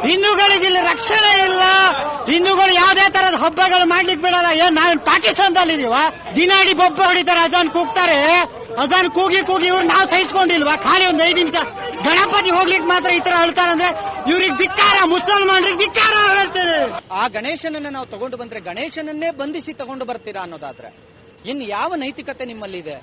ಹಿಂದೂಗಳಿಗೆ ಇಲ್ಲಿ ರಕ್ಷಣೆ ಇಲ್ಲ. ಹಿಂದೂಗಳು ಯಾವುದೇ ತರದ ಹಬ್ಬಗಳು ಮಾಡ್ಲಿಕ್ಕೆ ಬಿಡಲ್ಲ. ಏನ್ ನಾವೇನ್ ಪಾಕಿಸ್ತಾನದಲ್ಲಿ ಇದೀವ? ದಿನಾಡಿ ಬೊಬ್ಬ ಹೊಡಿತಾರೆ, ಅಜಾನ್ ಕೂಗ್ತಾರೆ. ಅಜಾನ್ ಕೂಗಿ ಇವ್ರು ನಾವು ಸಹಿಸ್ಕೊಂಡಿಲ್ವಾ? ಖಾಲಿ ಒಂದ್ 5 ನಿಮಿಷ ಗಣಪತಿ ಹೋಗ್ಲಿಕ್ಕೆ ಮಾತ್ರ ಈ ತರ ಹೇಳ್ತಾರಂದ್ರೆ ಇವ್ರಿಗೆ ಧಿಕ್ಕಾರ, ಮುಸಲ್ಮಾನರಿಗೆ ಧಿಕ್ಕಾರ ಹೇಳ್ತೇವೆ. ಆ ಗಣೇಶನನ್ನ ನಾವು ತಗೊಂಡು ಬಂದ್ರೆ ಗಣೇಶನನ್ನೇ ಬಂಧಿಸಿ ತಗೊಂಡು ಬರ್ತೀರಾ ಅನ್ನೋದಾದ್ರೆ ಇನ್ನು ಯಾವ ನೈತಿಕತೆ ನಿಮ್ಮಲ್ಲಿದೆ?